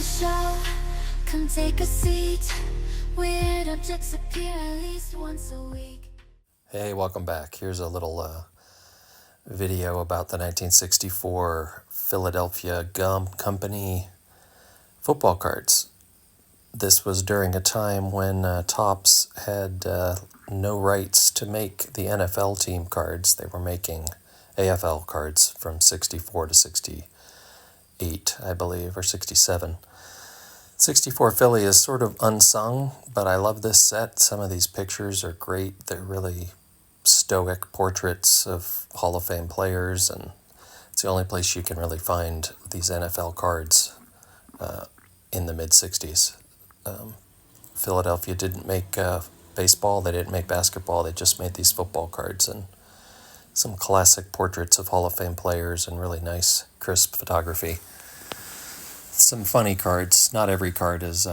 the show. Come take a seat. Weird objects appear at least once a week. Hey, welcome back. Here's a little video about the 1964 Philadelphia Gum Company football cards. This was during a time when Topps had no rights to make the NFL team cards. They were making AFL cards from 64 to 68, I believe, or 67. 64 Philly is sort of unsung, but I love this set. Some of these pictures are great. They're really stoic portraits of Hall of Fame players, and it's the only place you can really find these NFL cards in the mid-60s. Philadelphia didn't make baseball, they didn't make basketball, they just made these football cards, and some classic portraits of Hall of Fame players and really nice, crisp photography. Some funny cards. Not every card is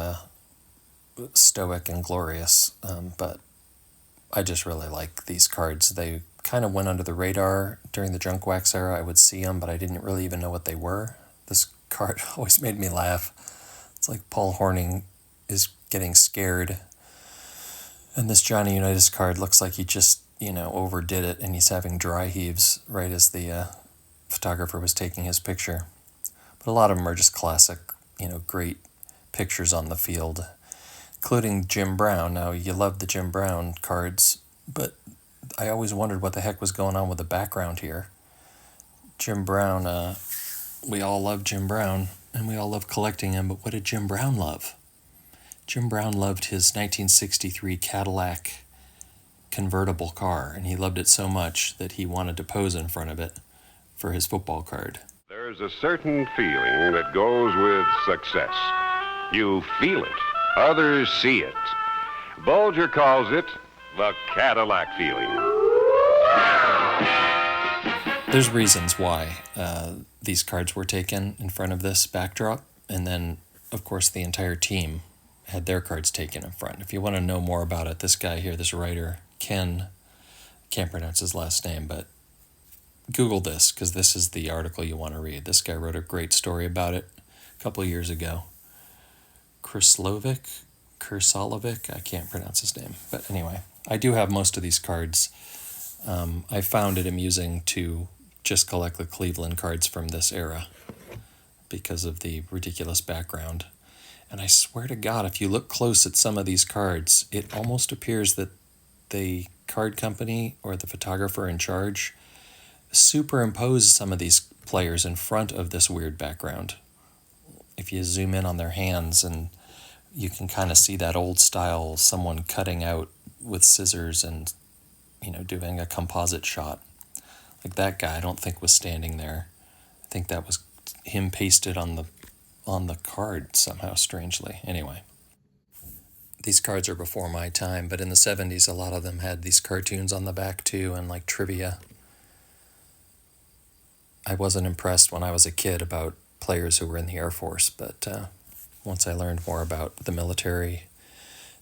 stoic and glorious, but I just really like these cards. They kind of went under the radar during the junk wax era. I would see them, but I didn't really even know what they were. This card always made me laugh. It's like Paul Hornung is getting scared, and this Johnny Unitas card looks like he just, overdid it, and he's having dry heaves right as the photographer was taking his picture. But a lot of them are just classic, great pictures on the field, including Jim Brown. Now, you love the Jim Brown cards, but I always wondered what the heck was going on with the background here. Jim Brown, we all love Jim Brown, and we all love collecting him, but what did Jim Brown love? Jim Brown loved his 1963 Cadillac convertible car, and he loved it so much that he wanted to pose in front of it for his football card. There's a certain feeling that goes with success. You feel it. Others see it. Bulger calls it the Cadillac feeling. There's reasons why these cards were taken in front of this backdrop, and then, of course, the entire team had their cards taken in front. If you want to know more about it, this guy here, this writer, Ken, can't pronounce his last name, but Google this, because this is the article you want to read. This guy wrote a great story about it a couple of years ago. Kursalovic, I can't pronounce his name. But anyway, I do have most of these cards. I found it amusing to just collect the Cleveland cards from this era because of the ridiculous background. And I swear to God, if you look close at some of these cards, it almost appears that the card company or the photographer in charge superimposed some of these players in front of this weird background. If you zoom in on their hands, and you can kind of see that old style, someone cutting out with scissors and, doing a composite shot. Like that guy, I don't think was standing there. I think that was him pasted on the card somehow, strangely. Anyway, these cards are before my time, but in the 70s, a lot of them had these cartoons on the back too, and like trivia. I wasn't impressed when I was a kid about players who were in the Air Force, but once I learned more about the military,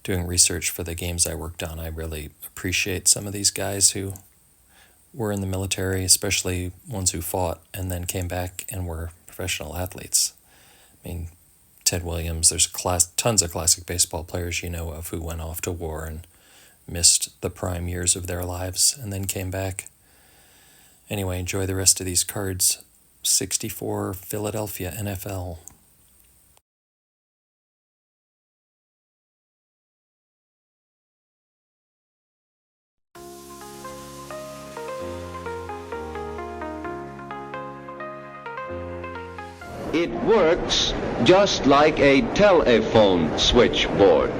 doing research for the games I worked on, I really appreciate some of these guys who were in the military, especially ones who fought and then came back and were professional athletes. I mean, Ted Williams, there's tons of classic baseball players you know of who went off to war and missed the prime years of their lives and then came back. Anyway, enjoy the rest of these cards. 64 Philadelphia NFL. It works just like a telephone switchboard.